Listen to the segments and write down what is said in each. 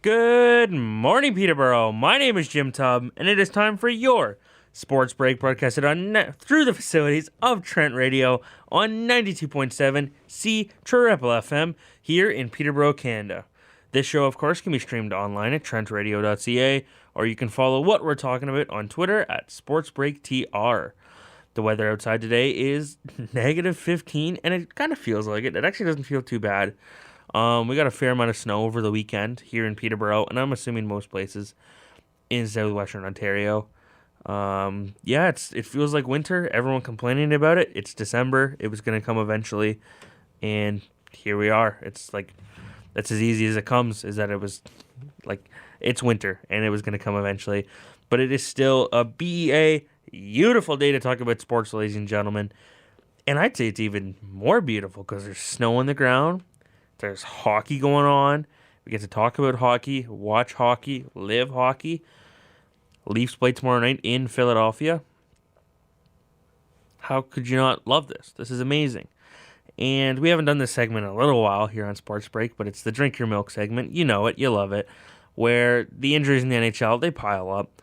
Good morning, Peterborough. My name is Jim Tubb, and it is time for your Sports Break, broadcasted through the facilities of Trent Radio on 92.7 C Triple FM here in Peterborough, Canada. This show, of course, can be streamed online at trentradio.ca, or you can follow what we're talking about on Twitter at SportsBreakTR. The weather outside today is negative 15, and it kind of feels like it. It actually doesn't feel too bad. We got a fair amount of snow over the weekend here in Peterborough, and I'm assuming most places in southwestern Ontario. It feels like winter. Everyone complaining about it. It's December. It was going to come eventually, and here we are. It's like, that's as easy as it comes, is that it was like, it's winter, and it was going to come eventually. But it is still a beautiful day to talk about sports, ladies and gentlemen. And I'd say it's even more beautiful because there's snow on the ground. There's hockey going on. We get to talk about hockey, watch hockey, live hockey. Leafs play tomorrow night in Philadelphia. How could you not love this? This is amazing. And we haven't done this segment in a little while here on Sports Break, but it's the Drink Your Milk segment. You know it, you love it, where the injuries in the NHL, they pile up.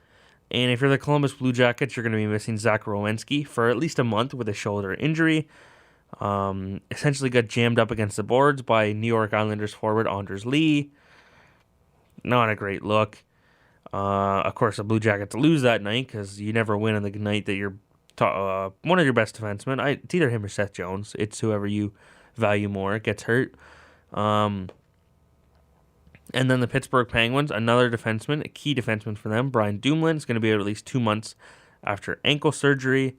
And if you're the Columbus Blue Jackets, you're going to be missing Zach Werenski for at least a month with a shoulder injury. Essentially got jammed up against the boards by New York Islanders forward Anders Lee. Not a great look. Of course, the Blue Jackets lose that night because you never win on the night that you're one of your best defensemen. It's either him or Seth Jones. It's whoever you value more gets hurt. And then the Pittsburgh Penguins, another defenseman, a key defenseman for them, Brian Dumoulin, is going to be out at least 2 months after ankle surgery.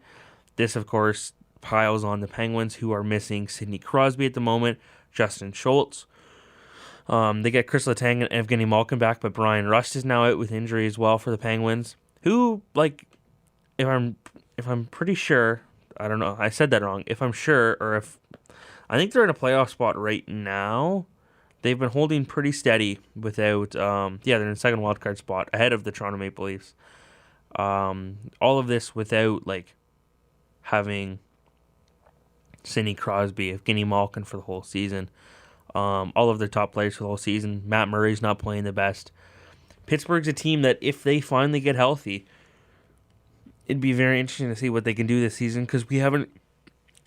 This, of course, piles on the Penguins, who are missing Sidney Crosby at the moment, Justin Schultz. They get Chris Letang and Evgeny Malkin back, but Brian Rust is now out with injury as well for the Penguins, who, like, if I'm pretty sure, I don't know, I said that wrong, if I'm sure, or if, I think they're in a playoff spot right now. They've been holding pretty steady without, they're in the second wildcard spot ahead of the Toronto Maple Leafs. All of this without, like, having Sidney Crosby, Evgeny Malkin for the whole season. All of their top players for the whole season. Matt Murray's not playing the best. Pittsburgh's a team that, if they finally get healthy, it'd be very interesting to see what they can do this season, because we haven't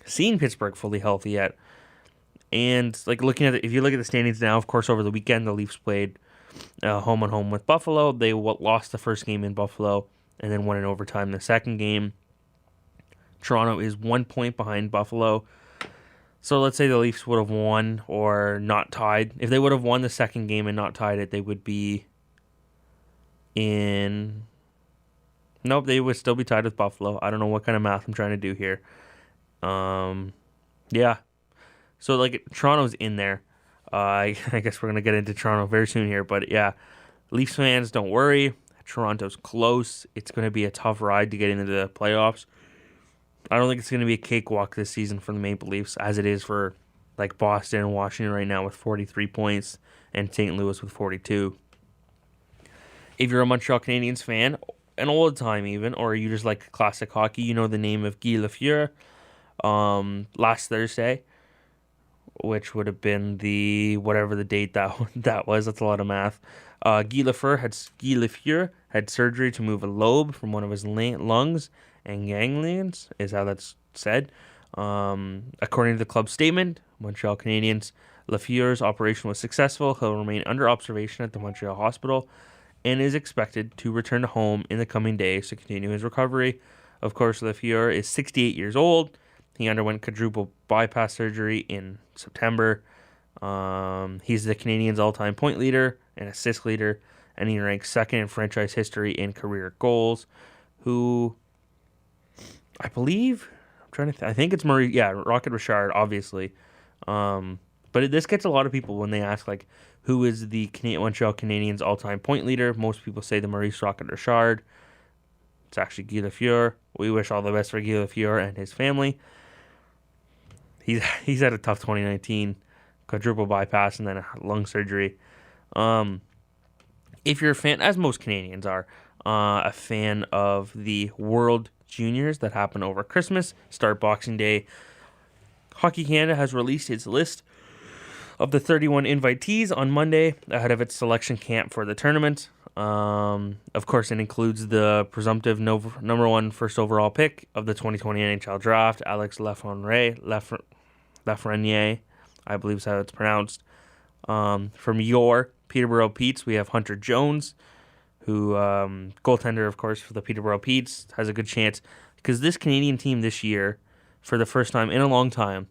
seen Pittsburgh fully healthy yet. And like if you look at the standings now, of course, over the weekend the Leafs played home and home with Buffalo. They lost the first game in Buffalo and then won in overtime the second game. Toronto is 1 point behind Buffalo. So let's say the Leafs would have won or not tied. If they would have won the second game and not tied it, they would be in... Nope, they would still be tied with Buffalo. I don't know what kind of math I'm trying to do here. Yeah. So, like, Toronto's in there. I guess we're going to get into Toronto very soon here. But, yeah, Leafs fans, don't worry. Toronto's close. It's going to be a tough ride to get into the playoffs. I don't think it's going to be a cakewalk this season for the Maple Leafs, as it is for, like, Boston and Washington right now with 43 points and St. Louis with 42. If you're a Montreal Canadiens fan, an old time even, or you just like classic hockey, you know the name of Guy Lafleur. Last Thursday, which would have been whatever the date that was. That's a lot of math. Guy Lafleur had surgery to move a lobe from one of his lungs and ganglions, is how that's said. According to the club's statement, Montreal Canadiens, Lafleur's operation was successful. He'll remain under observation at the Montreal hospital and is expected to return to home in the coming days to continue his recovery. Of course, Lafleur is 68 years old. He underwent quadruple bypass surgery in September. He's the Canadiens' all-time point leader and assist leader, and he ranks second in franchise history in career goals. Who, I believe, I think it's Murray. Yeah, Rocket Richard, obviously. But this gets a lot of people when they ask, like, who is the Montreal Canadiens' all-time point leader? Most people say the Maurice Rocket Richard. It's actually Guy Lafleur. We wish all the best for Guy Lafleur and his family. He's had a tough 2019, quadruple bypass and then a lung surgery. If you're a fan, as most Canadians are, a fan of the World Juniors that happen over Christmas, start Boxing Day, Hockey Canada has released its list of the 31 invitees on Monday ahead of its selection camp for the tournament. Of course, it includes the presumptive number one first overall pick of the 2020 NHL draft, Alex Lafreniere, I believe is how it's pronounced. From your Peterborough Petes, we have Hunter Jones, who, goaltender, of course, for the Peterborough Petes, has a good chance. Because this Canadian team this year, for the first time in a long time,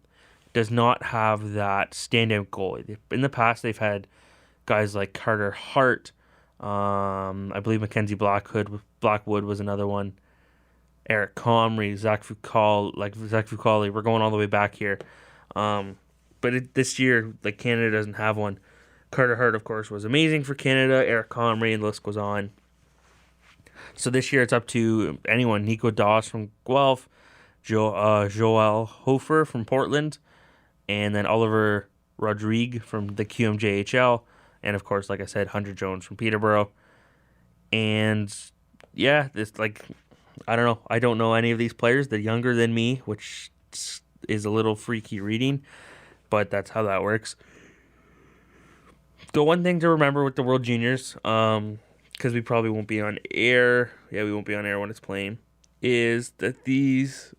does not have that standout goalie. In the past, they've had guys like Carter Hart. I believe Mackenzie Blackwood was another one. Eric Comrie, Zach Fucale. We're going all the way back here. But this year, like, Canada doesn't have one. Carter Hart, of course, was amazing for Canada. Eric Comrie, and the list goes on. So this year it's up to anyone. Nico Doss from Guelph, Joel Hofer from Portland, and then Oliver Rodrigue from the QMJHL, and of course, like I said, Hunter Jones from Peterborough. And yeah, I don't know. I don't know any of these players. They're younger than me, which is a little freaky reading, but that's how that works. The one thing to remember with the World Juniors, because we probably won't be on air. Yeah, we won't be on air when it's playing. Is that this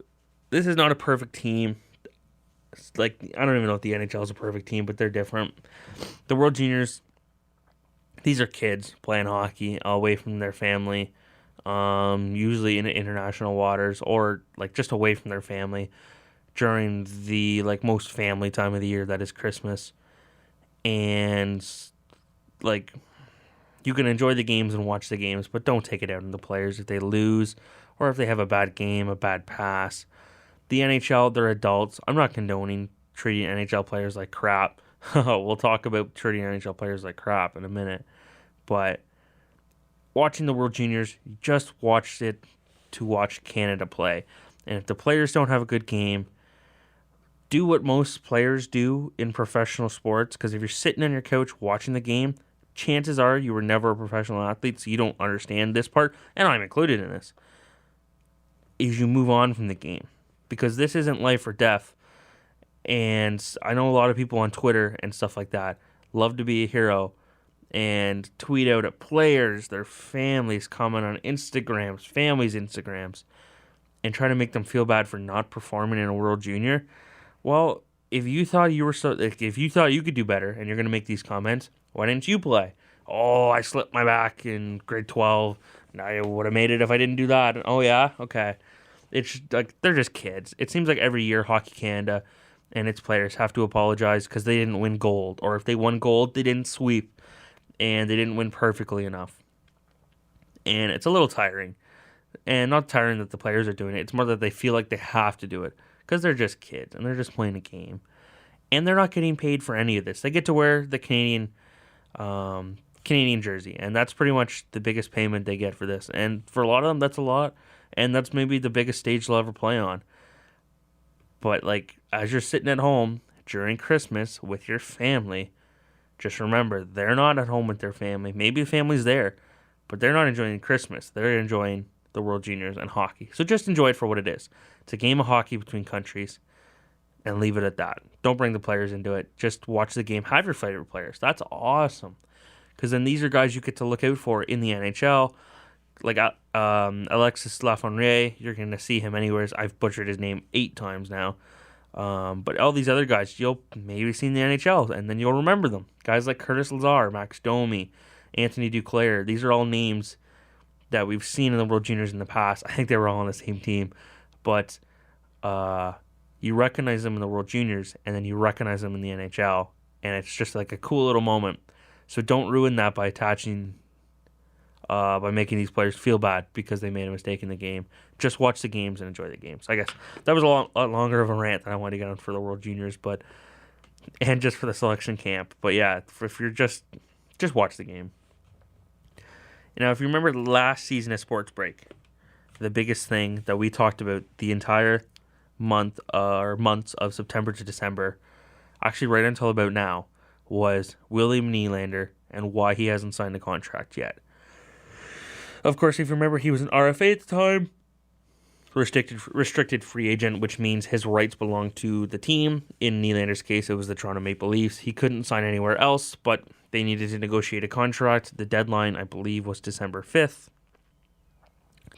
is not a perfect team. It's like, I don't even know if the NHL is a perfect team, but they're different. The World Juniors, these are kids playing hockey away from their family, usually in international waters or like just away from their family during the like most family time of the year, that is Christmas. And like, you can enjoy the games and watch the games, but don't take it out on the players if they lose or if they have a bad game, a bad pass. The NHL, they're adults. I'm not condoning treating NHL players like crap. We'll talk about treating NHL players like crap in a minute. But watching the World Juniors, you just watched it to watch Canada play. And if the players don't have a good game, do what most players do in professional sports, because if you're sitting on your couch watching the game, chances are you were never a professional athlete, so you don't understand this part, and I'm included in this, is you move on from the game. Because this isn't life or death. And I know a lot of people on Twitter and stuff like that love to be a hero and tweet out at players, their families, comment on families' Instagrams, and try to make them feel bad for not performing in a World Junior. Well, if you thought you could do better and you're going to make these comments, why didn't you play? Oh, I slipped my back in grade 12. I would have made it if I didn't do that. Oh, yeah? Okay. It's like, they're just kids. It seems like every year Hockey Canada and its players have to apologize because they didn't win gold. Or if they won gold, they didn't sweep. And they didn't win perfectly enough. And it's a little tiring. And not tiring that the players are doing it. It's more that they feel like they have to do it. Because they're just kids and they're just playing a game. And they're not getting paid for any of this. They get to wear the Canadian jersey. And that's pretty much the biggest payment they get for this. And for a lot of them, that's a lot. And that's maybe the biggest stage they'll ever play on. But like, as you're sitting at home during Christmas with your family, just remember, they're not at home with their family. Maybe the family's there, but they're not enjoying Christmas. They're enjoying the World Juniors and hockey. So just enjoy it for what it is. It's a game of hockey between countries, and leave it at that. Don't bring the players into it. Just watch the game. Have your favorite players. That's awesome. Because then these are guys you get to look out for in the NHL. Like Alexis Lafreniere, you're going to see him anywhere. I've butchered his name 8 times now. But all these other guys, you'll maybe see in the NHL, and then you'll remember them. Guys like Curtis Lazar, Max Domi, Anthony Duclair. These are all names that we've seen in the World Juniors in the past. I think they were all on the same team. But you recognize them in the World Juniors, and then you recognize them in the NHL. And it's just like a cool little moment. So don't ruin that by making these players feel bad because they made a mistake in the game. Just watch the games and enjoy the games. I guess that was a lot longer of a rant than I wanted to get on for the World Juniors, and just for the selection camp. But yeah, if you're just watch the game. Now, if you remember last season of Sports Break, the biggest thing that we talked about the entire months of September to December, actually right until about now, was William Nylander and why he hasn't signed a contract yet. Of course, if you remember, he was an RFA at the time. restricted free agent, which means his rights belong to the team. In Nylander's case, it was the Toronto Maple Leafs. He couldn't sign anywhere else, but they needed to negotiate a contract. The deadline, I believe, was December 5th.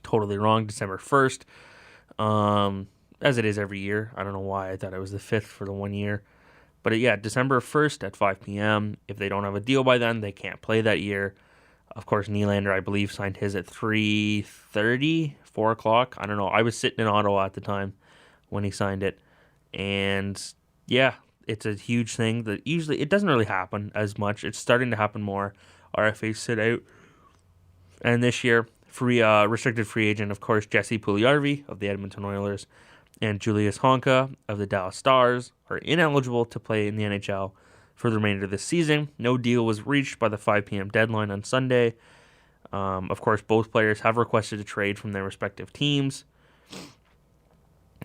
Totally wrong, December 1st. As it is every year. I don't know why I thought it was the 5th for the 1 year. But yeah, December 1st at 5 p.m. If they don't have a deal by then, they can't play that year. Of course, Nylander, I believe, signed his at 3:30, 4 o'clock. I don't know. I was sitting in Ottawa at the time when he signed it. And yeah, it's a huge thing that usually it doesn't really happen as much. It's starting to happen more. RFAs sit out. And this year, restricted free agent, of course, Jesse Puljujarvi of the Edmonton Oilers and Julius Honka of the Dallas Stars are ineligible to play in the NHL for the remainder of this season. No deal was reached by the 5 p.m. deadline on Sunday. Of course, both players have requested a trade from their respective teams.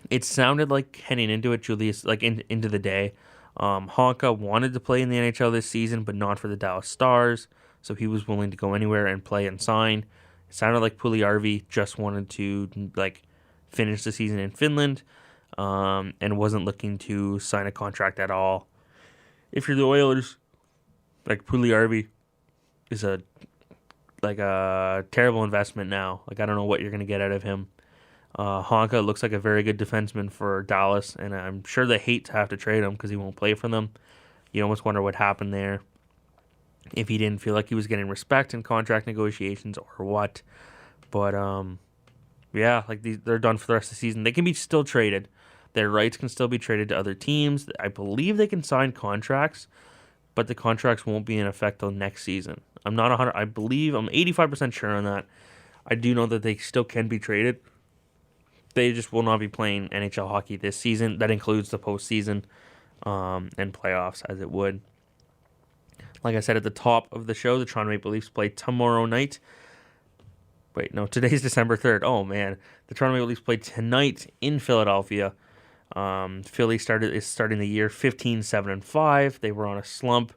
It sounded like heading into it, Julius, into the day, Honka wanted to play in the NHL this season, but not for the Dallas Stars, so he was willing to go anywhere and play and sign. It sounded like Puljujarvi just wanted to finish the season in Finland, and wasn't looking to sign a contract at all. If you're the Oilers, Puljujarvi is a terrible investment now. I don't know what you're going to get out of him. Honka looks like a very good defenseman for Dallas, and I'm sure they hate to have to trade him because he won't play for them. You almost wonder what happened there. If he didn't feel like he was getting respect in contract negotiations or what. But, they're done for the rest of the season. They can be still traded. Their rights can still be traded to other teams. I believe they can sign contracts, but the contracts won't be in effect till next season. I'm not 100. I'm 85% sure on that. I do know that they still can be traded. They just will not be playing NHL hockey this season. That includes the postseason and playoffs, as it would. Like I said at the top of the show, the Toronto Maple Leafs play tomorrow night. Wait, no, today's December 3rd. Oh, man. The Toronto Maple Leafs play tonight in Philadelphia. Philly is starting the year 15-7-5. They were on a slump.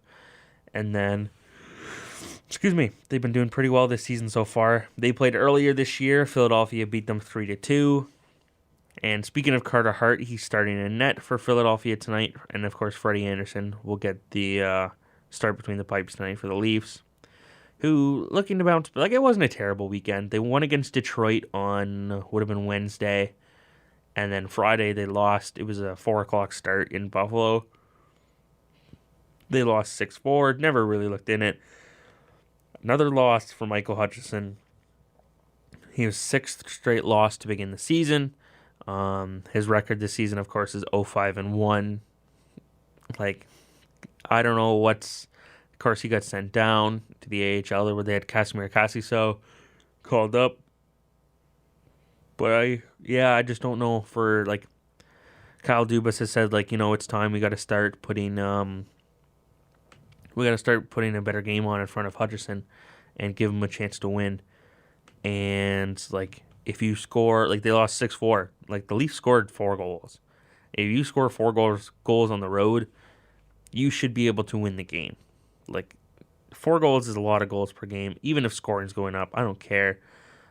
And then, they've been doing pretty well this season so far. They played earlier this year. Philadelphia beat them 3-2. And speaking of Carter Hart, he's starting in net for Philadelphia tonight. And, of course, Freddie Anderson will get the start between the pipes tonight for the Leafs, who looking to bounce. It wasn't a terrible weekend. They won against Detroit on would have been Wednesday, and then Friday they lost. It was a 4 o'clock start in Buffalo. They lost 6-4. Never really looked in it. Another loss for Michael Hutchinson. He was 6th straight loss to begin the season. His record this season, of course, is 0-5-1. I don't know what's. Of course, he got sent down to the AHL where they had Casimir Cassiso called up. But I just don't know. For Kyle Dubas has said it's time we got to start putting a better game on in front of Hutchinson and give him a chance to win. And if you score they lost 6-4. The Leafs scored 4 goals. If you score 4 goals on the road, you should be able to win the game. 4 goals is a lot of goals per game. Even if scoring's going up, I don't care.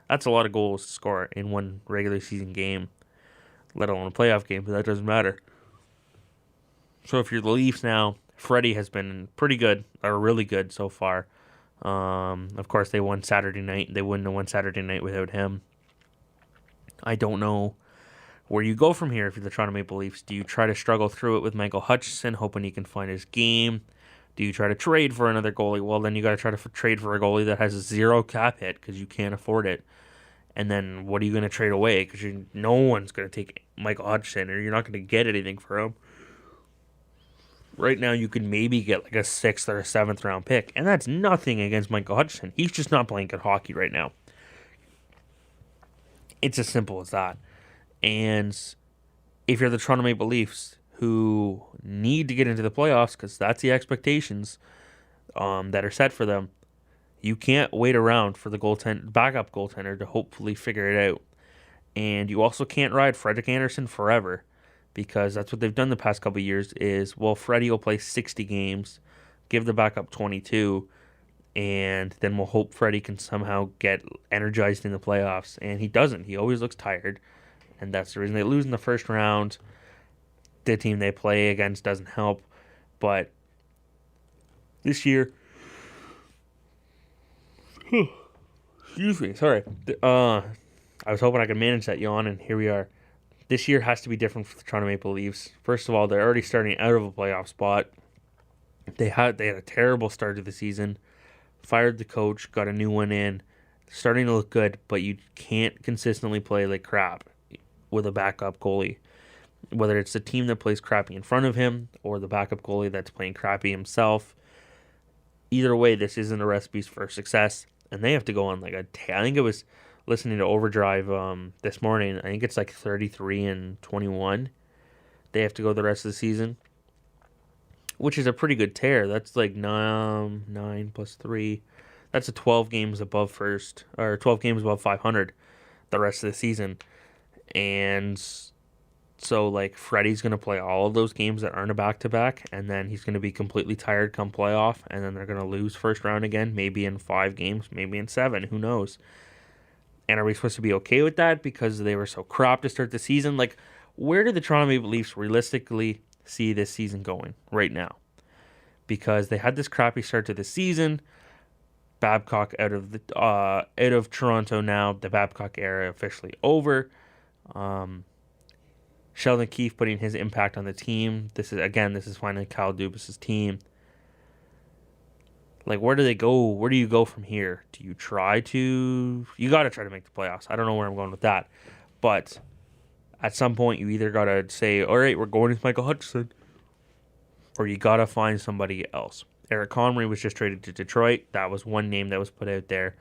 That's a lot of goals to score in one regular season game, let alone a playoff game, but that doesn't matter. So if you're the Leafs now, Freddie has been pretty good, or really good so far. Of course, they won Saturday night. They wouldn't have won Saturday night without him. I don't know where you go from here if you're the Toronto Maple Leafs. Do you try to struggle through it with Michael Hutchinson, hoping he can find his game? Do you try to trade for another goalie? Well, then you got to try to trade for a goalie that has a 0 cap hit because you can't afford it. And then what are you going to trade away? Because no one's going to take Michael Hutchinson, or you're not going to get anything for him. Right now, you could maybe get a 6th or a 7th round pick, and that's nothing against Michael Hutchinson. He's just not playing good hockey right now. It's as simple as that. And if you're the Toronto Maple Leafs, who need to get into the playoffs because that's the expectations that are set for them, you can't wait around for the backup goaltender to hopefully figure it out. And you also can't ride Frederik Andersen forever, because that's what they've done the past couple of years is, Freddie will play 60 games, give the backup 22, and then we'll hope Freddie can somehow get energized in the playoffs. And he doesn't. He always looks tired. and that's the reason they lose in the first round. The team they play against doesn't help, but this year, excuse me, sorry. I was hoping I could manage that yawn, and here we are. This year has to be different for the Toronto Maple Leafs. First of all, they're already starting out of a playoff spot. They had a terrible start to the season. Fired the coach, got a new one in. Starting to look good, but you can't consistently play like crap with a backup goalie. Whether it's the team that plays crappy in front of him or the backup goalie that's playing crappy himself. Either way, this isn't a recipe for success. And they have to go on I think it was listening to Overdrive this morning. I think it's 33-21. They have to go the rest of the season, which is a pretty good tear. That's 9 plus 3. That's 12 games above first, or 12 games above 500 the rest of the season. And so, Freddie's going to play all of those games that aren't a back-to-back, and then he's going to be completely tired come playoff, and then they're going to lose first round again, maybe in 5 games, maybe in 7, who knows. And are we supposed to be okay with that because they were so crap to start the season? Where do the Toronto Maple Leafs realistically see this season going right now? Because they had this crappy start to the season. Babcock out of Toronto now. The Babcock era officially over. Sheldon Keefe putting his impact on the team. This is finally Kyle Dubas' team. Where do they go? Where do you go from here? Do you try to... You got to try to make the playoffs. I don't know where I'm going with that. But at some point, you either got to say, all right, we're going with Michael Hutchinson, or you got to find somebody else. Eric Comrie was just traded to Detroit. That was one name that was put out there.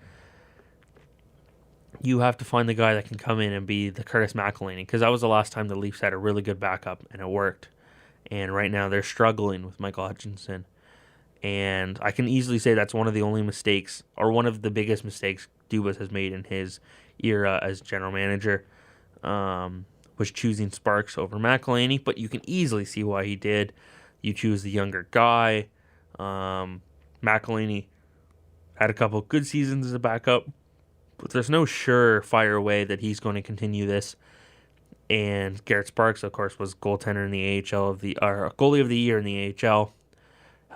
You have to find the guy that can come in and be the Curtis McElhinney, because that was the last time the Leafs had a really good backup, and it worked. And right now, they're struggling with Michael Hutchinson. And I can easily say that's one of the only mistakes, or one of the biggest mistakes Dubas has made in his era as general manager, was choosing Sparks over McElhinney. But you can easily see why he did. You choose the younger guy. McElhinney had a couple of good seasons as a backup, but there's no surefire way that he's going to continue this. And Garrett Sparks, of course, was goaltender in the AHL goalie of the year in the AHL.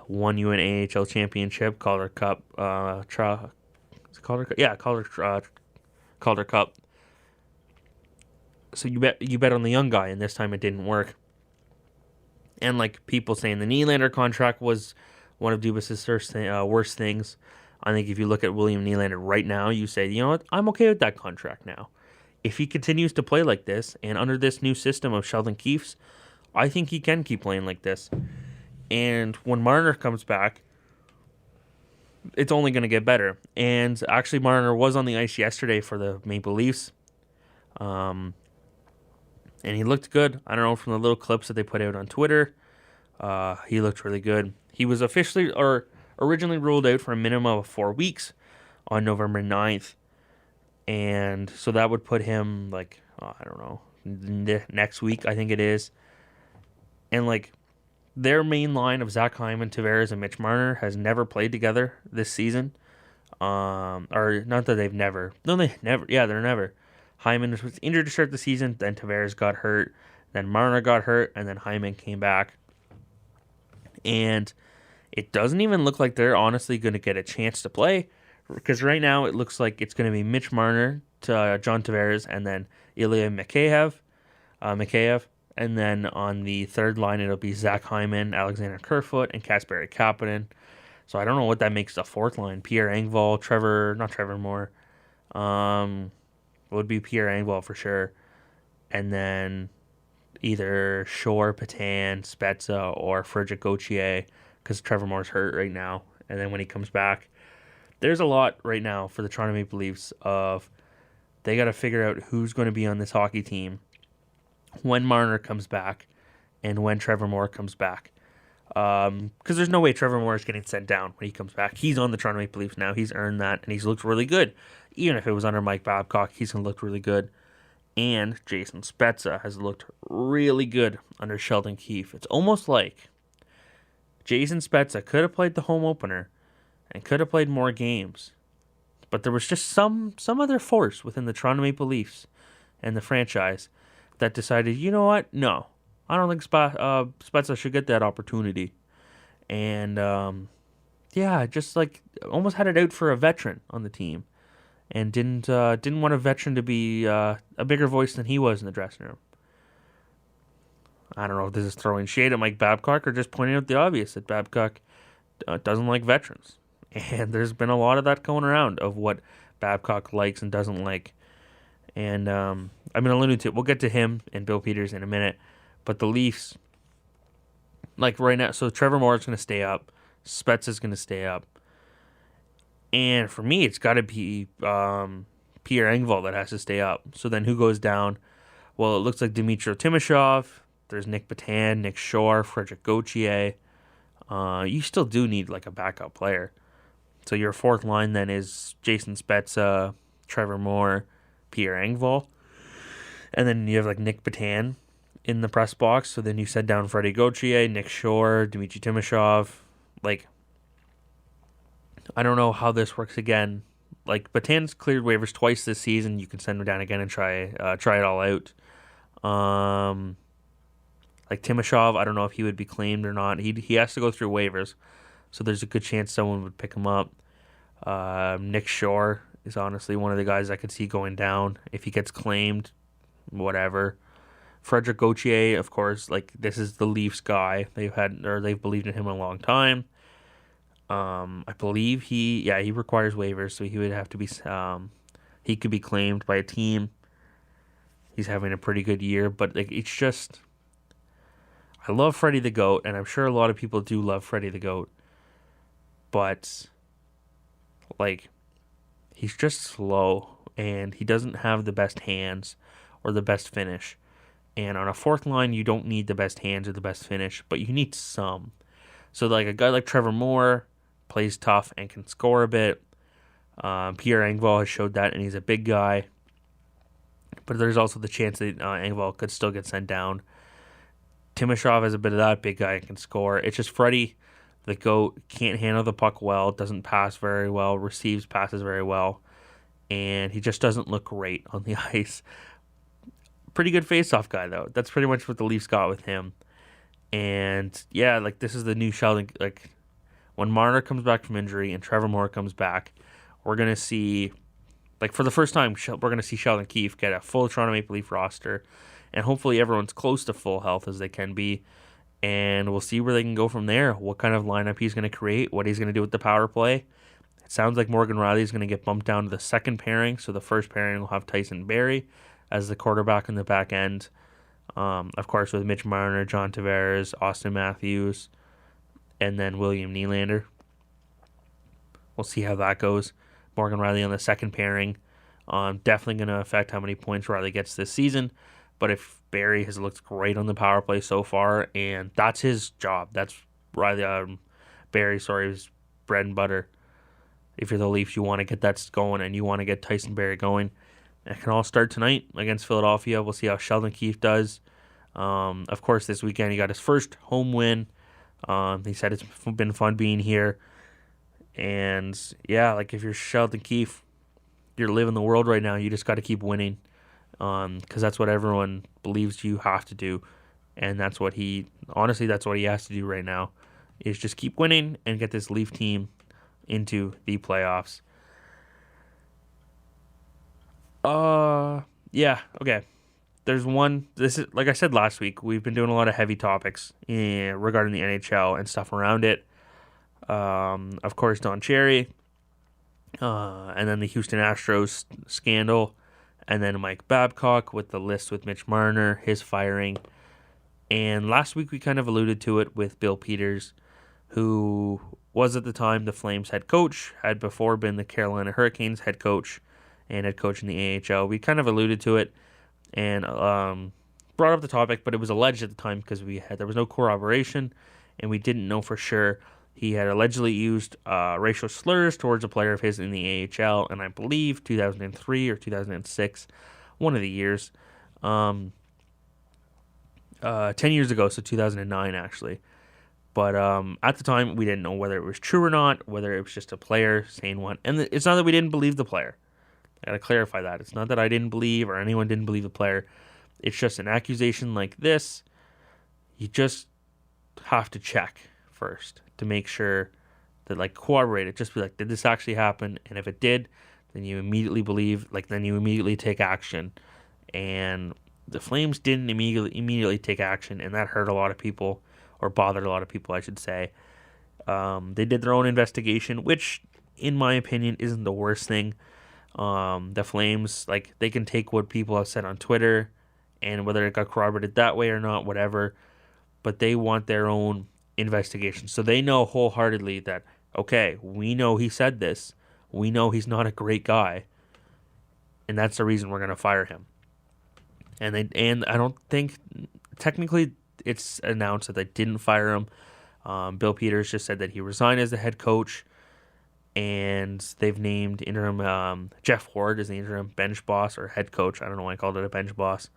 Won you an AHL championship, Calder Cup. Is it Calder Cup? Yeah, Calder Cup. So you bet on the young guy, and this time it didn't work. And people saying the Nylander contract was one of Dubas' worst things. I think if you look at William Nylander right now, you say, you know what, I'm okay with that contract now. If he continues to play like this, and under this new system of Sheldon Keefe's, I think he can keep playing like this. And when Marner comes back, it's only going to get better. And actually, Marner was on the ice yesterday for the Maple Leafs. And he looked good. I don't know, from the little clips that they put out on Twitter, he looked really good. He was originally ruled out for a minimum of 4 weeks on November 9th. And so that would put him, I don't know, next week, I think it is. And, their main line of Zach Hyman, Tavares, and Mitch Marner has never played together this season. Or not that they've never. No, they never. Yeah, they're never. Hyman was injured to start the season. Then Tavares got hurt. Then Marner got hurt. And then Hyman came back. And it doesn't even look like they're honestly going to get a chance to play. Because right now it looks like it's going to be Mitch Marner to John Tavares. And then Ilya Mikheyev. And then on the third line, it'll be Zach Hyman, Alexander Kerfoot, and Kasperi Kapanen. So I don't know what that makes the fourth line. Pierre Engvall, not Trevor Moore. It would be Pierre Engvall for sure. And then either Shore, Patan, Spezza, or Frederic Gauthier, because Trevor Moore's hurt right now. And then when he comes back, there's a lot right now for the Toronto Maple Leafs of they got to figure out who's going to be on this hockey team when Marner comes back and when Trevor Moore comes back. Because there's no way Trevor Moore is getting sent down when he comes back. He's on the Toronto Maple Leafs now. He's earned that, and he's looked really good. Even if it was under Mike Babcock, he's going to look really good. And Jason Spezza has looked really good under Sheldon Keefe. It's almost like Jason Spezza could have played the home opener and could have played more games. But there was just some other force within the Toronto Maple Leafs and the franchise that decided, you know what? No, I don't think Spezza should get that opportunity. And yeah, just like almost had it out for a veteran on the team, and didn't want a veteran to be a bigger voice than he was in the dressing room. I don't know if this is throwing shade at Mike Babcock or just pointing out the obvious that Babcock doesn't like veterans. And there's been a lot of that going around of what Babcock likes and doesn't like. And I'm going to allude to it. We'll get to him and Bill Peters in a minute. But the Leafs, like right now, so Trevor Moore's going to stay up. Spets is going to stay up. And for me, it's got to be Pierre Engvall that has to stay up. So then who goes down? Well, it looks like Dmitry Timashov. There's Nick Batan, Nick Shore, Frederick Gauthier. You still do need like a backup player. So your fourth line then is Jason Spezza, Trevor Moore, Pierre Engvall. And then you have like Nick Batan in the press box. So then you set down Freddie Gauthier, Nick Shore, Dmitry Timashov. Like, I don't know how this works again. Like, Batan's cleared waivers twice this season. You can send him down again and try it all out. Like Timashov, I don't know if he would be claimed or not. He has to go through waivers, so there's a good chance someone would pick him up. Nick Shore is honestly one of the guys I could see going down if he gets claimed. Whatever. Frederick Gauthier, of course, like this is the Leafs guy. They've believed in him a long time. I believe he requires waivers, so he would have to be. He could be claimed by a team. He's having a pretty good year, but like it's just. I love Freddie the Goat, and I'm sure a lot of people do love Freddie the Goat. But, like, he's just slow, and he doesn't have the best hands or the best finish. And on a fourth line, you don't need the best hands or the best finish, but you need some. So, like, a guy like Trevor Moore plays tough and can score a bit. Pierre Engvall has showed that, and he's a big guy. But there's also the chance that Engvall could still get sent down. Timashov has a bit of that, big guy can score. It's just Freddie, the GOAT, can't handle the puck well, doesn't pass very well, receives passes very well, and he just doesn't look great on the ice. Pretty good face-off guy, though. That's pretty much what the Leafs got with him. And, yeah, like, this is the new Sheldon. Like, when Marner comes back from injury and Trevor Moore comes back, we're going to see, like, for the first time, we're going to see Sheldon Keefe get a full Toronto Maple Leaf roster. And hopefully everyone's close to full health as they can be. And we'll see where they can go from there. What kind of lineup he's going to create. What he's going to do with the power play. It sounds like Morgan Riley is going to get bumped down to the second pairing. So the first pairing will have Tyson Barrie as the quarterback in the back end. Of course, with Mitch Marner, John Tavares, Austin Matthews, and then William Nylander. We'll see how that goes. Morgan Riley on the second pairing. Definitely going to affect how many points Riley gets this season. But if Barrie has looked great on the power play so far, and that's his job. That's Riley, Barrie's bread and butter. If you're the Leafs, you want to get that going, and you want to get Tyson Barrie going. It can all start tonight against Philadelphia. We'll see how Sheldon Keefe does. Of course, this weekend he got his first home win. He said it's been fun being here. And, yeah, like if you're Sheldon Keefe, you're living the world right now. You just got to keep winning. Because that's what everyone believes you have to do, and that's what he has to do right now, is just keep winning and get this Leaf team into the playoffs. Yeah, okay. This is, like I said last week, we've been doing a lot of heavy topics regarding the NHL and stuff around it. Of course, Don Cherry, and then the Houston Astros scandal. And then Mike Babcock with the list with Mitch Marner, his firing. And last week we kind of alluded to it with Bill Peters, who was at the time the Flames head coach, had before been the Carolina Hurricanes head coach, and head coach in the AHL. We kind of alluded to it and brought up the topic, but it was alleged at the time because there was no corroboration, and we didn't know for sure. He had allegedly used racial slurs towards a player of his in the AHL, and I believe 2003 or 2006, one of the years. 10 years ago, so 2009 actually. But at the time, we didn't know whether it was true or not, whether it was just a player saying what. And it's not that we didn't believe the player. I got to clarify that. It's not that I didn't believe or anyone didn't believe the player. it's just an accusation like this. You just have to check first to make sure that, like, corroborate it. Just be like, did this actually happen? And if it did, then you immediately believe, like, then you immediately take action. And the Flames didn't immediately take action, and that hurt a lot of people, or bothered a lot of people, I should say. They did their own investigation, which, in my opinion, isn't the worst thing. The Flames, like, they can take what people have said on Twitter, and whether it got corroborated that way or not, whatever, but they want their own investigation. So they know wholeheartedly that, okay, we know he said this. We know he's not a great guy, and that's the reason we're going to fire him. And I don't think, technically, it's announced that they didn't fire him. Bill Peters just said that he resigned as the head coach, and they've named interim Jeff Ward as the interim bench boss or head coach. I don't know why I called it a bench boss.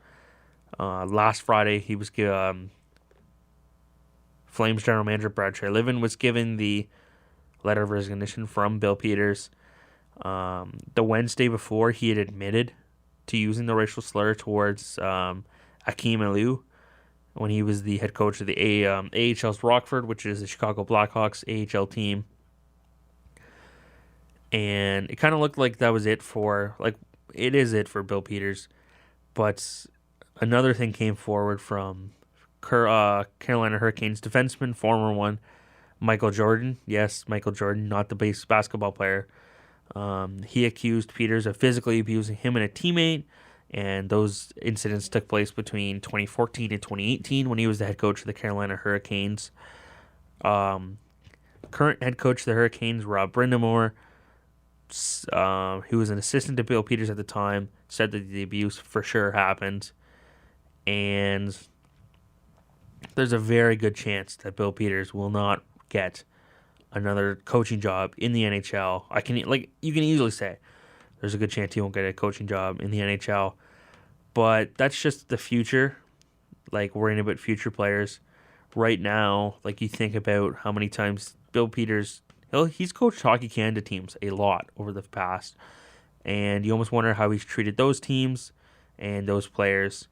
Last Friday, he was Flames general manager Brad Treliving was given the letter of resignation from Bill Peters. The Wednesday before, he had admitted to using the racial slur towards Akeem Aliu when he was the head coach of the AHL's Rockford, which is the Chicago Blackhawks AHL team. And it kind of looked like that was it for, like, it is it for Bill Peters. But another thing came forward from Carolina Hurricanes defenseman, former one, Michael Jordan. Yes, Michael Jordan, not the base basketball player. He accused Peters of physically abusing him and a teammate, and those incidents took place between 2014 and 2018 when he was the head coach of the Carolina Hurricanes. Current head coach of the Hurricanes, Rob Brindamore, who was an assistant to Bill Peters at the time, said that the abuse for sure happened, and there's a very good chance that Bill Peters will not get another coaching job in the NHL. You can easily say there's a good chance he won't get a coaching job in the NHL, but that's just the future, like, worrying about future players. Right now, like, you think about how many times Bill Peters, he's coached Hockey Canada teams a lot over the past, and you almost wonder how he's treated those teams and those players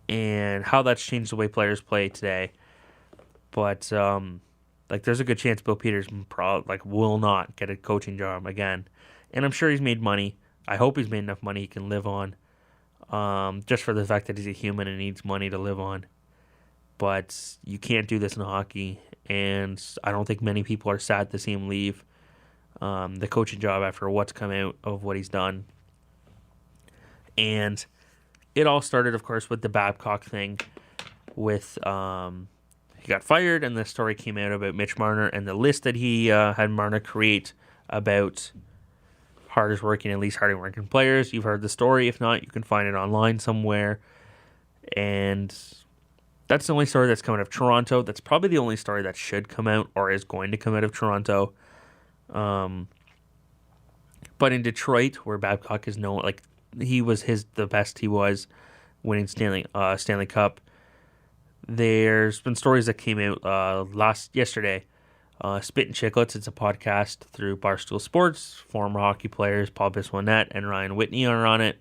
and how that's changed the way players play today. But like, there's a good chance Bill Peters will not get a coaching job again. And I'm sure he's made money. I hope he's made enough money he can live on. Just for the fact that he's a human and needs money to live on. But you can't do this in hockey. And I don't think many people are sad to see him leave the coaching job after what's come out of what he's done. And it all started, of course, with the Babcock thing. With he got fired, and the story came out about Mitch Marner and the list that he had Marner create about hardest working and least hardest working players. You've heard the story. If not, you can find it online somewhere. And that's the only story that's coming out of Toronto. That's probably the only story that should come out or is going to come out of Toronto. But in Detroit, where Babcock is known, like, he was the best he was, winning Stanley Cup. There's been stories that came out yesterday. Spit and Chicklets, it's a podcast through Barstool Sports. Former hockey players Paul Bissonnette and Ryan Whitney are on it,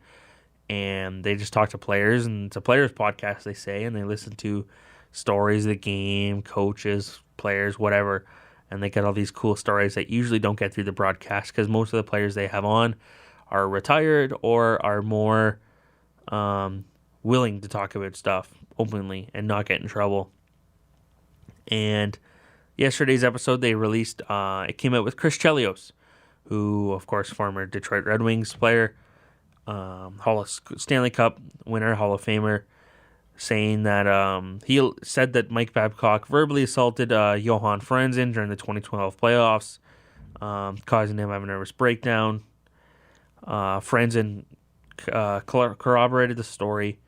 and they just talk to players, and it's a players podcast, they say, and they listen to stories of the game, coaches, players, whatever, and they get all these cool stories that usually don't get through the broadcast because most of the players they have on are retired or are more willing to talk about stuff openly and not get in trouble. And yesterday's episode, they released, it came out with Chris Chelios, who, of course, former Detroit Red Wings player, Stanley Cup winner, Hall of Famer, saying that he said that Mike Babcock verbally assaulted Johan Franzen during the 2012 playoffs, causing him to have a nervous breakdown. Franzen corroborated the story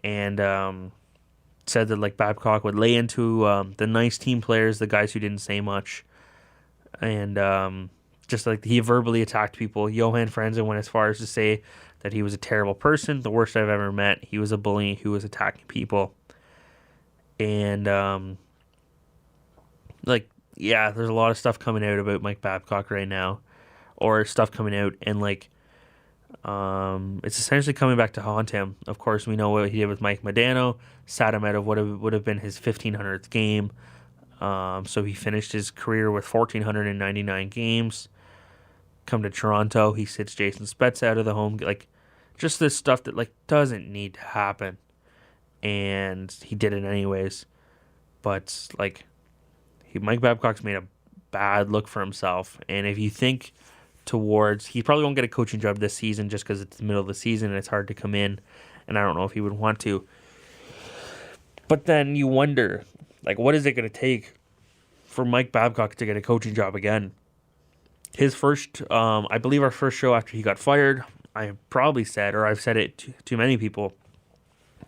and said that, like, Babcock would lay into the nice team players, the guys who didn't say much, and just like he verbally attacked people. Johan Franzen went as far as to say that he was a terrible person, the worst I've ever met. He was a bully who was attacking people. And there's a lot of stuff coming out about Mike Babcock right now, or stuff coming out, and It's essentially coming back to haunt him. Of course, we know what he did with Mike Modano, sat him out of what would have been his 1,500th game. So he finished his career with 1,499 games. Come to Toronto, he sits Jason Spezza out of the home. Like, just this stuff that like doesn't need to happen, and he did it anyways. But like, Mike Babcock's made a bad look for himself, and if you think towards, he probably won't get a coaching job this season just because it's the middle of the season and it's hard to come in, and I don't know if he would want to. But then you wonder, like, what is it going to take for Mike Babcock to get a coaching job again? His first, I believe our first show after he got fired, I probably said, or I've said it to many people,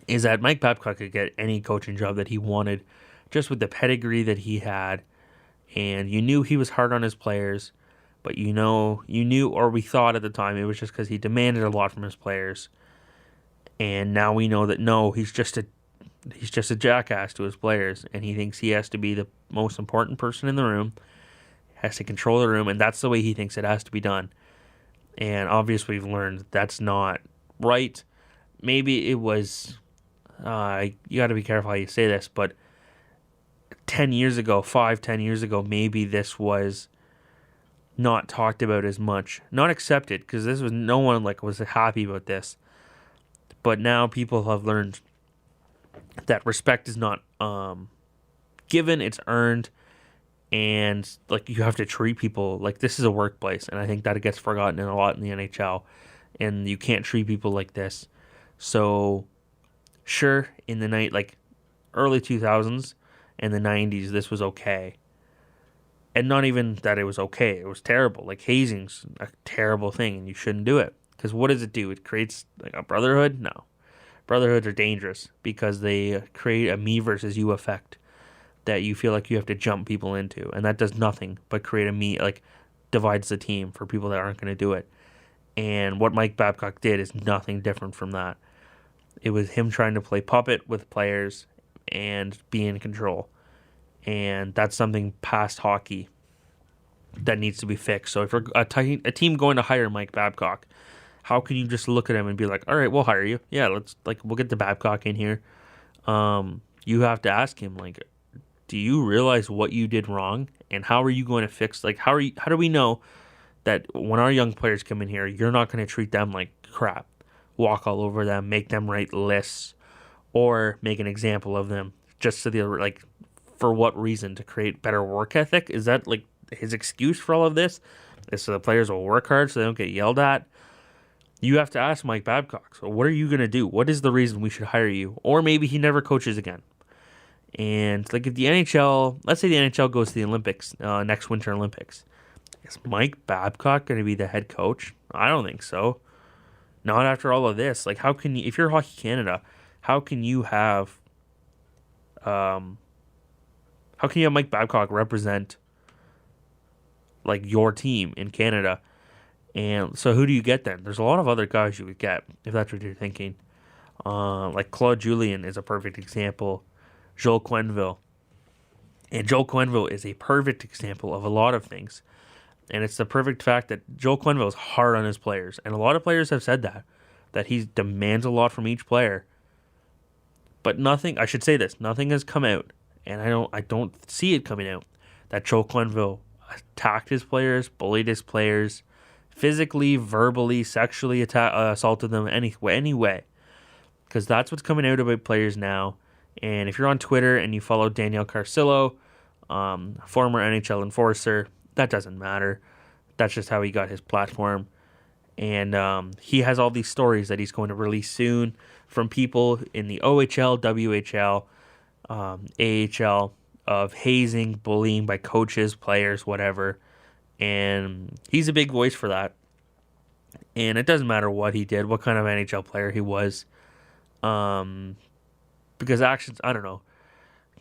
is that Mike Babcock could get any coaching job that he wanted just with the pedigree that he had. And you knew he was hard on his players, but you knew, or we thought at the time, it was just because he demanded a lot from his players. And now we know that no, he's just a jackass to his players, and he thinks he has to be the most important person in the room, has to control the room, and that's the way he thinks it has to be done. And obviously we've learned that's not right. Maybe it was, you got to be careful how you say this, but 10 years ago, 10 years ago, maybe this was not talked about as much, not accepted, because this was, no one like was happy about this. But now people have learned that respect is not given, it's earned, and like you have to treat people like this is a workplace, and I think that it gets forgotten a lot in the NHL, and you can't treat people like this. So sure, in the night, like early 2000s and the 90s, this was okay. And not even that it was okay, it was terrible. Like, hazing's a terrible thing, and you shouldn't do it. Because what does it do? It creates like a brotherhood? No. Brotherhoods are dangerous because they create a me versus you effect that you feel like you have to jump people into. And that does nothing but create a me, like, divides the team for people that aren't going to do it. And what Mike Babcock did is nothing different from that. It was him trying to play puppet with players and be in control. And that's something past hockey that needs to be fixed. So if you're a team going to hire Mike Babcock, how can you just look at him and be like, all right, we'll hire you. Yeah, we'll get the Babcock in here. You have to ask him, like, do you realize what you did wrong? And how are you going to fix, like, how do we know that when our young players come in here, you're not going to treat them like crap, walk all over them, make them write lists, or make an example of them just so they're like, for what reason? To create better work ethic? Is that like his excuse for all of this? Is so the players will work hard so they don't get yelled at? You have to ask Mike Babcock. So what are you going to do? What is the reason we should hire you? Or maybe he never coaches again. And like if the NHL, let's say the NHL goes to the Olympics, next Winter Olympics. Is Mike Babcock going to be the head coach? I don't think so. Not after all of this. Like, how can you, if you're Hockey Canada, how can you have Mike Babcock represent like your team in Canada? And so who do you get then? There's a lot of other guys you would get if that's what you're thinking. Like Claude Julien is a perfect example. Joel Quenneville. And Joel Quenneville is a perfect example of a lot of things. And it's the perfect fact that Joel Quenneville is hard on his players. And a lot of players have said that he demands a lot from each player. But nothing has come out, and I don't see it coming out, that Joel Quenneville attacked his players, bullied his players, physically, verbally, sexually assaulted them any way. Because that's what's coming out about players now. And if you're on Twitter and you follow Daniel Carcillo, former NHL enforcer, that doesn't matter. That's just how he got his platform. And he has all these stories that he's going to release soon from people in the OHL, WHL, AHL of hazing, bullying by coaches, players, whatever. And he's a big voice for that. And it doesn't matter what he did, what kind of NHL player he was. Because actions, I don't know.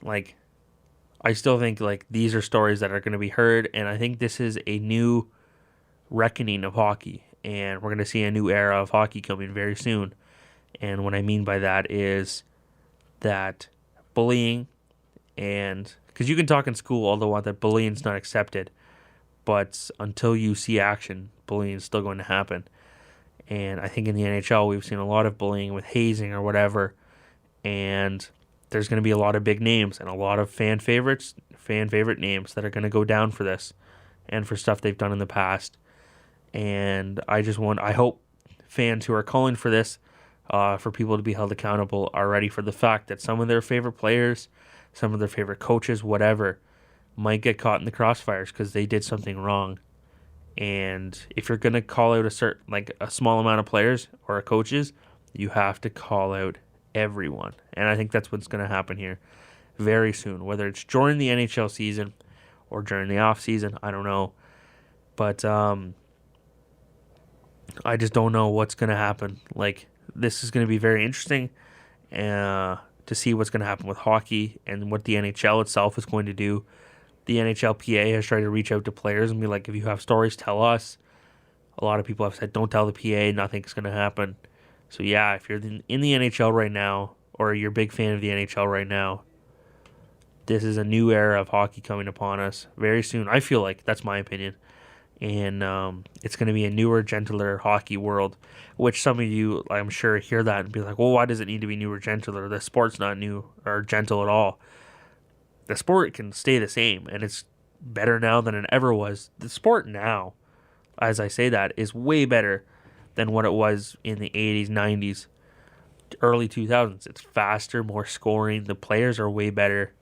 Like, I still think like these are stories that are going to be heard. And I think this is a new reckoning of hockey. And we're going to see a new era of hockey coming very soon. And what I mean by that is that bullying, and because you can talk in school all the while that bullying is not accepted, but until you see action, bullying is still going to happen. And I think in the NHL, we've seen a lot of bullying with hazing or whatever. And there's going to be a lot of big names and a lot of fan favorite names that are going to go down for this and for stuff they've done in the past. And I hope fans who are calling for this, for people to be held accountable, are ready for the fact that some of their favorite players, some of their favorite coaches, whatever, might get caught in the crossfires because they did something wrong. And if you're going to call out a small amount of players or coaches, you have to call out everyone. And I think that's what's going to happen here very soon, whether it's during the NHL season or during the off season, I don't know. But I just don't know what's going to happen. Like, this is going to be very interesting to see what's going to happen with hockey and what the NHL itself is going to do. The NHLPA has tried to reach out to players and be like, if you have stories, tell us. A lot of people have said, don't tell the PA, nothing's going to happen. So yeah, if you're in the NHL right now, or you're a big fan of the NHL right now, this is a new era of hockey coming upon us very soon. I feel like, that's my opinion. And it's going to be a newer, gentler hockey world, which some of you, I'm sure, hear that and be like, well, why does it need to be newer, gentler? The sport's not new or gentle at all. The sport can stay the same, and it's better now than it ever was. The sport now, as I say that, is way better than what it was in the 80s, 90s, early 2000s. It's faster, more scoring. The players are way better,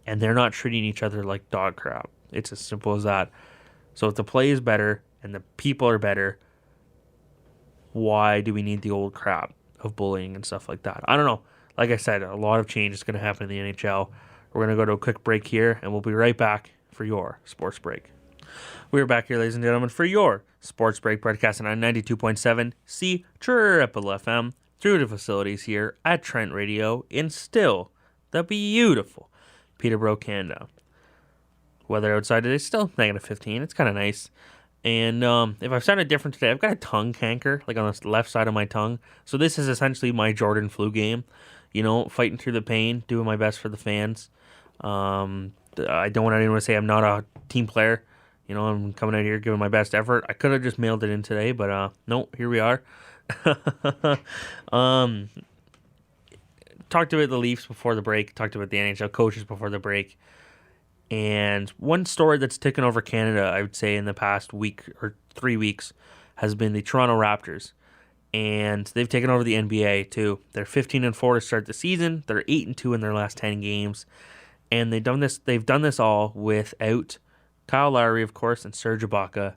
and they're not treating each other like dog crap. It's as simple as that. So if the play is better and the people are better, why do we need the old crap of bullying and stuff like that? I don't know. Like I said, a lot of change is going to happen in the NHL. We're going to go to a quick break here, and we'll be right back for your Sports Break. We're back here, ladies and gentlemen, for your Sports Break, broadcasting on 92.7 C-Triple-FM through the facilities here at Trent Radio in still the beautiful Peterborough, Canada. Weather outside today is still negative 15. It's kind of nice. And if I've sounded different today, I've got a tongue canker, like on the left side of my tongue. So this is essentially my Jordan flu game. You know, fighting through the pain, doing my best for the fans. I don't want anyone to say I'm not a team player. You know, I'm coming out here giving my best effort. I could have just mailed it in today, but no, here we are. Talked about the Leafs before the break. Talked about the NHL coaches before the break. And one story that's taken over Canada, I would say, in the past week or 3 weeks, has been the Toronto Raptors. And they've taken over the NBA too. They're 15-4 to start the season. They're 8-2 in their last 10 games. And they've done this all without Kyle Lowry, of course, and Serge Ibaka.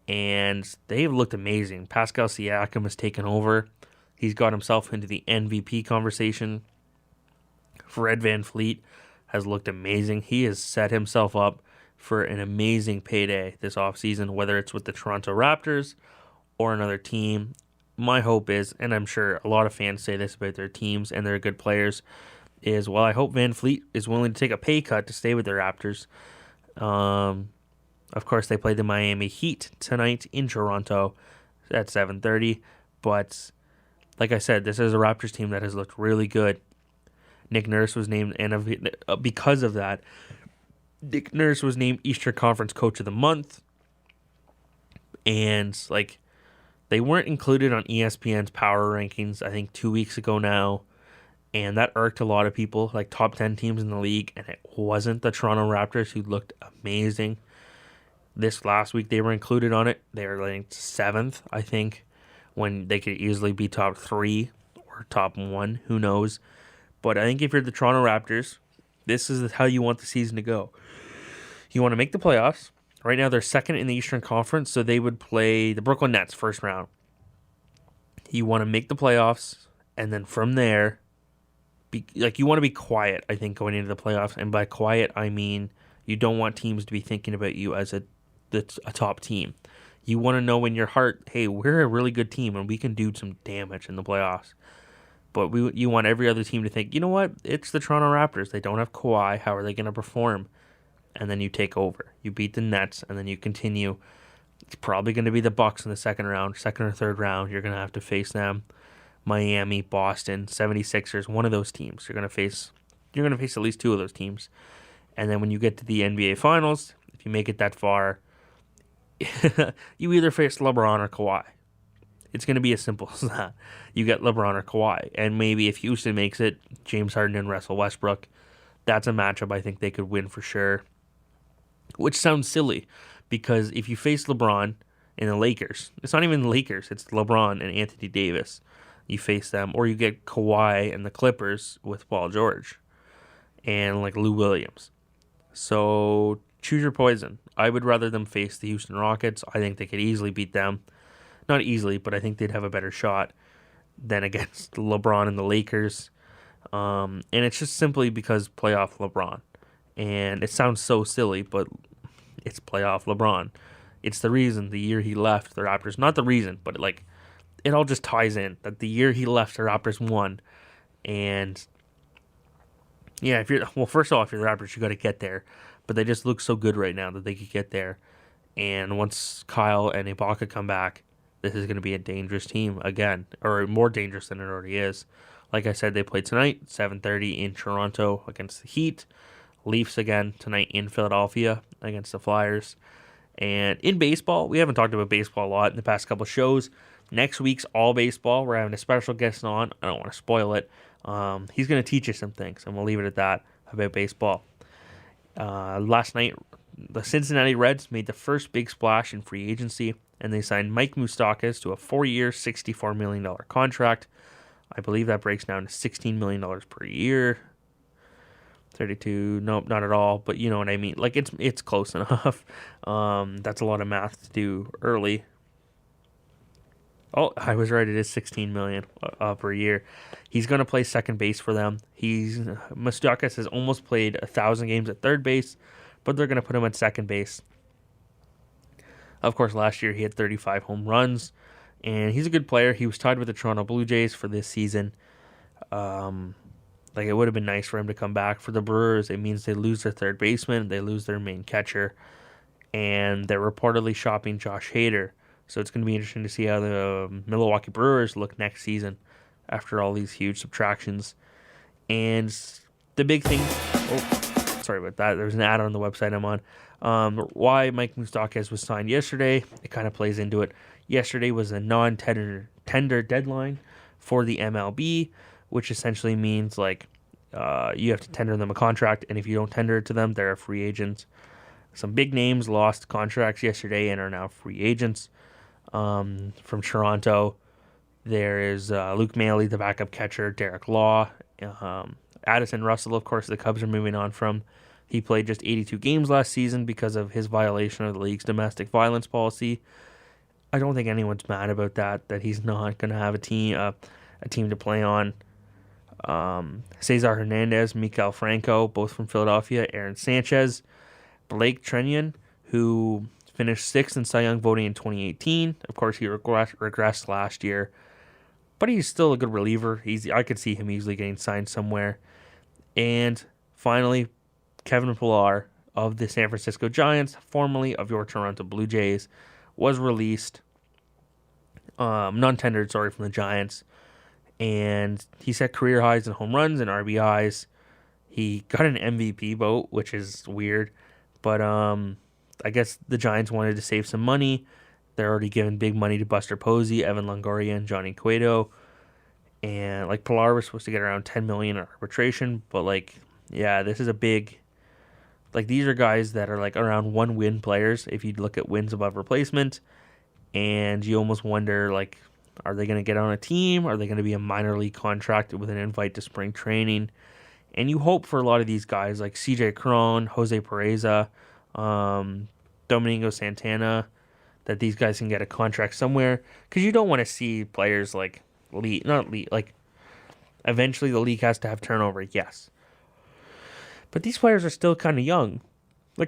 And they've looked amazing. Pascal Siakam has taken over. He's got himself into the MVP conversation. Fred VanVleet has looked amazing. He has set himself up for an amazing payday this offseason, whether it's with the Toronto Raptors or another team. My hope is, and I'm sure a lot of fans say this about their teams and their good players, is, well, I hope VanVleet is willing to take a pay cut to stay with the Raptors. Of course, they play the Miami Heat tonight in Toronto at 7:30. But like I said, this is a Raptors team that has looked really good. Nick Nurse was named, and because of that, Nick Nurse was named Eastern Conference Coach of the Month. And like, they weren't included on ESPN's power rankings, I think 2 weeks ago now. And that irked a lot of people, like top 10 teams in the league. And it wasn't the Toronto Raptors, who looked amazing. This last week, they were included on it. They were ranked 7th, I think, when they could easily be top 3 or top 1. Who knows? But I think if you're the Toronto Raptors, this is how you want the season to go. You want to make the playoffs. Right now, they're second in the Eastern Conference, so they would play the Brooklyn Nets first round. You want to make the playoffs, and then from there, you want to be quiet, I think, going into the playoffs. And by quiet, I mean you don't want teams to be thinking about you as a top team. You want to know in your heart, hey, we're a really good team, and we can do some damage in the playoffs. But you want every other team to think, you know what, it's the Toronto Raptors. They don't have Kawhi. How are they going to perform? And then you take over. You beat the Nets, and then you continue. It's probably going to be the Bucks in the second or third round. You're going to have to face them. Miami, Boston, 76ers, one of those teams. You're going to face at least two of those teams. And then when you get to the NBA Finals, if you make it that far, you either face LeBron or Kawhi. It's going to be as simple as that. You get LeBron or Kawhi. And maybe if Houston makes it, James Harden and Russell Westbrook, that's a matchup I think they could win for sure. Which sounds silly because if you face LeBron and the Lakers, it's not even the Lakers, it's LeBron and Anthony Davis. You face them, or you get Kawhi and the Clippers with Paul George and like Lou Williams. So choose your poison. I would rather them face the Houston Rockets. I think they could easily beat them. Not easily, but I think they'd have a better shot than against LeBron and the Lakers. And it's just simply because playoff LeBron. And it sounds so silly, but it's playoff LeBron. It's the reason the year he left the Raptors. Not the reason, but it all just ties in. That the year he left the Raptors won. And yeah, first off, if you're the Raptors, you got to get there. But they just look so good right now that they could get there. And once Kyle and Ibaka come back, this is going to be a dangerous team again, or more dangerous than it already is. Like I said, they play tonight, 7:30 in Toronto against the Heat. Leafs again tonight in Philadelphia against the Flyers. And in baseball, we haven't talked about baseball a lot in the past couple of shows. Next week's all baseball. We're having a special guest on. I don't want to spoil it. He's going to teach us some things, and we'll leave it at that about baseball. Last night, the Cincinnati Reds made the first big splash in free agency, and they signed Mike Moustakas to a 4-year, $64 million contract. I believe that breaks down to $16 million per year. 32, nope, not at all, but you know what I mean. Like, it's close enough. That's a lot of math to do early. Oh, I was right. It is $16 million per year. He's going to play second base for them. Moustakas has almost played 1,000 games at third base, but they're going to put him at second base. Of course, last year he had 35 home runs, and he's a good player. He was tied with the Toronto Blue Jays for this season. It would have been nice for him to come back. For the Brewers, it means they lose their third baseman, they lose their main catcher, and they're reportedly shopping Josh Hader. So it's going to be interesting to see how the Milwaukee Brewers look next season after all these huge subtractions. And the big thing... Oh, sorry about that. There's an ad on the website I'm on. Why Mike Moustakas was signed yesterday, it kind of plays into it. Yesterday was a non-tender deadline for the MLB, which essentially means you have to tender them a contract, and if you don't tender it to them, they're a free agent. Some big names lost contracts yesterday and are now free agents. From Toronto, there is Luke Maile, the backup catcher, Derek Law, Addison Russell, of course, the Cubs are moving on from. He played just 82 games last season because of his violation of the league's domestic violence policy. I don't think anyone's mad about that he's not going to have a team to play on. Cesar Hernandez, Miguel Franco, both from Philadelphia, Aaron Sanchez, Blake Treinen, who finished 6th in Cy Young voting in 2018. Of course, he regressed last year, but he's still a good reliever. I could see him easily getting signed somewhere. And finally, Kevin Pillar of the San Francisco Giants, formerly of your Toronto Blue Jays, was released, non-tendered, from the Giants. And he set career highs in home runs and RBIs. He got an MVP vote, which is weird. But I guess the Giants wanted to save some money. They're already giving big money to Buster Posey, Evan Longoria, and Johnny Cueto. And Pillar was supposed to get around $10 million in arbitration. But this is a big... these are guys that are around 1-win players if you look at wins above replacement. And you almost wonder, are they going to get on a team? Are they going to be a minor league contract with an invite to spring training? And you hope for a lot of these guys like CJ Cron, Jose Pereza, Domingo Santana, that these guys can get a contract somewhere. Because you don't want to see players eventually the league has to have turnover, yes. But these players are still kind of young.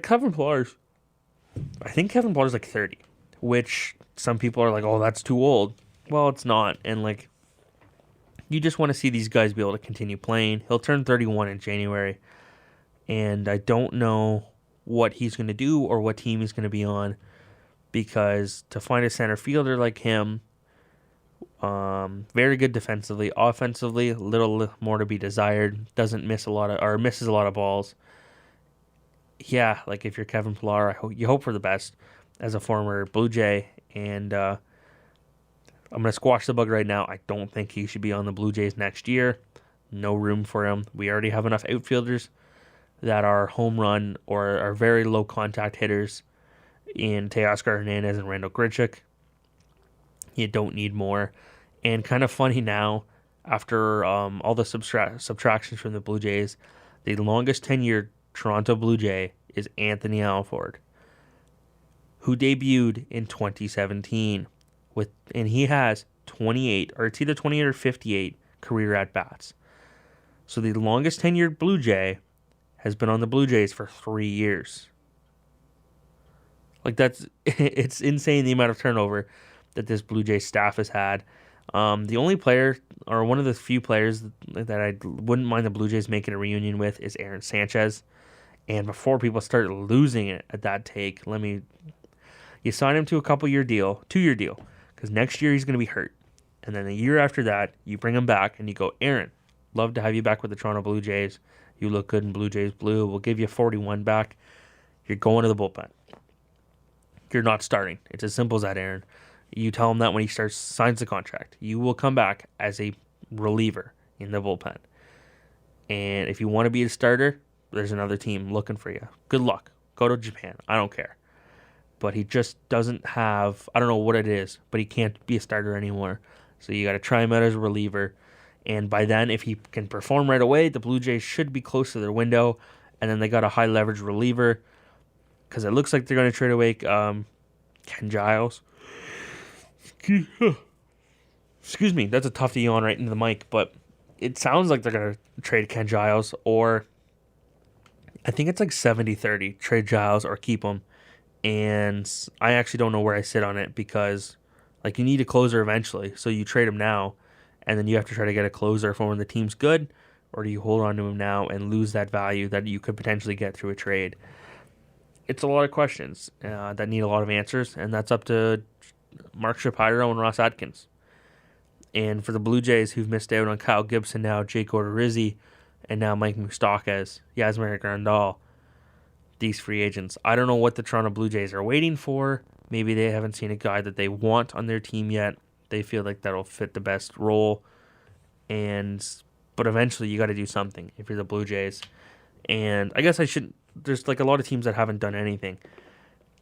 Kevin Pillar's, I think Kevin Pillar's 30, which some people are oh, that's too old. Well, it's not, and you just want to see these guys be able to continue playing. He'll turn 31 in January, and I don't know what he's going to do or what team he's going to be on, because to find a center fielder like him, very good defensively, offensively, a little more to be desired, misses a lot of balls. Yeah, if you're Kevin Pillar, you hope for the best as a former Blue Jay, and I'm going to squash the bug right now. I don't think he should be on the Blue Jays next year. No room for him. We already have enough outfielders that are home run or are very low contact hitters in Teoscar Hernandez and Randall Grichuk. You don't need more. And kind of funny now, after all the subtractions from the Blue Jays, the longest tenured Toronto Blue Jay is Anthony Alford, who debuted in 2017 and he has 28, or it's either 28 or 58 career at bats. So the longest tenured Blue Jay has been on the Blue Jays for 3 years. Like it's insane the amount of turnover that this Blue Jay staff has had. The only player, or one of the few players that I wouldn't mind the Blue Jays making a reunion with, is Aaron Sanchez. And before people start losing it at that take, you sign him to a 2-year deal, because next year he's going to be hurt. And then the year after that, you bring him back and you go, Aaron, love to have you back with the Toronto Blue Jays. You look good in Blue Jays blue. We'll give you 41 back. You're going to the bullpen. You're not starting. It's as simple as that, Aaron. You tell him that when he signs the contract. You will come back as a reliever in the bullpen. And if you want to be a starter, there's another team looking for you. Good luck. Go to Japan. I don't care. But he just doesn't have, I don't know what it is, but he can't be a starter anymore. So you got to try him out as a reliever. And by then, if he can perform right away, the Blue Jays should be close to their window. And then they got a high leverage reliever, because it looks like they're going to trade away Ken Giles. Excuse me, that's a tough to yawn right into the mic, but it sounds like they're going to trade Ken Giles, or I think it's like 70-30, trade Giles or keep him. And I actually don't know where I sit on it, because you need a closer eventually, so you trade him now, and then you have to try to get a closer for when the team's good, or do you hold on to him now and lose that value that you could potentially get through a trade? It's a lot of questions that need a lot of answers, and that's up to Mark Shapiro and Ross Atkins. And for the Blue Jays, who've missed out on Kyle Gibson now, Jake Odorizzi, and now Mike Moustakas, Yasmir Grandal, these free agents, I don't know what the Toronto Blue Jays are waiting for. Maybe they haven't seen a guy that they want on their team yet. They feel like that'll fit the best role. But eventually you got to do something if you're the Blue Jays. And I guess there's a lot of teams that haven't done anything.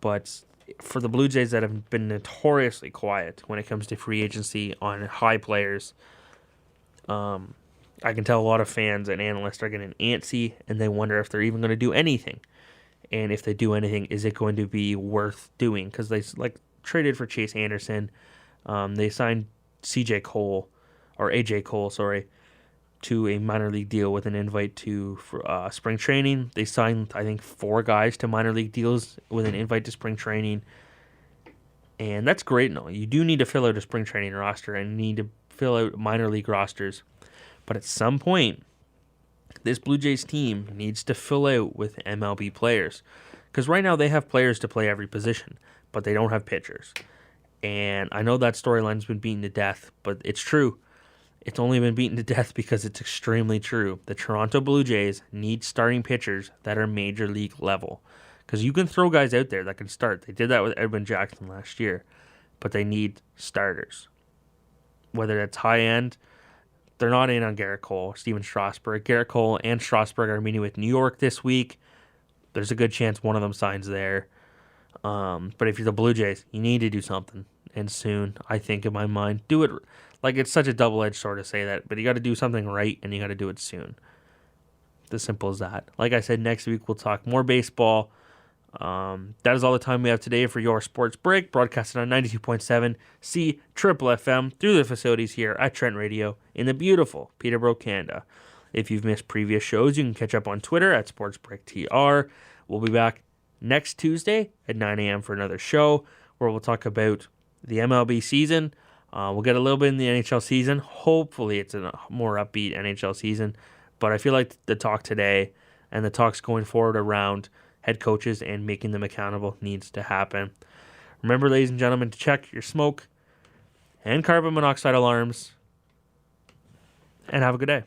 But for the Blue Jays that have been notoriously quiet when it comes to free agency on high players, I can tell a lot of fans and analysts are getting antsy, and they wonder if they're even going to do anything. And if they do anything, is it going to be worth doing? Because they traded for Chase Anderson. They signed AJ Cole, to a minor league deal with an invite to spring training. They signed, I think, 4 guys to minor league deals with an invite to spring training. And that's great and all. You do need to fill out a spring training roster and need to fill out minor league rosters. But at some point, this Blue Jays team needs to fill out with MLB players. Because right now they have players to play every position, but they don't have pitchers. And I know that storyline's been beaten to death, but it's true. It's only been beaten to death because it's extremely true. The Toronto Blue Jays need starting pitchers that are major league level. Because you can throw guys out there that can start. They did that with Edwin Jackson last year. But they need starters. Whether that's high end, they're not in on Garrett Cole, Steven Strasburg. Garrett Cole and Strasburg are meeting with New York this week. There's a good chance one of them signs there. But if you're the Blue Jays, you need to do something. And soon, I think in my mind, do it. It's such a double-edged sword to say that, but you got to do something right, and you got to do it soon. As simple as that. Like I said, next week we'll talk more baseball. That is all the time we have today for your Sports Break, broadcasted on 92.7 C Triple FM through the facilities here at Trent Radio in the beautiful Peterborough, Canada. If you've missed previous shows, you can catch up on Twitter at SportsBreakTR. We'll be back next Tuesday at 9 a.m. for another show where we'll talk about the MLB season. We'll get a little bit in the NHL season. Hopefully it's a more upbeat NHL season. But I feel like the talk today and the talks going forward around head coaches and making them accountable needs to happen. Remember, ladies and gentlemen, to check your smoke and carbon monoxide alarms. And have a good day.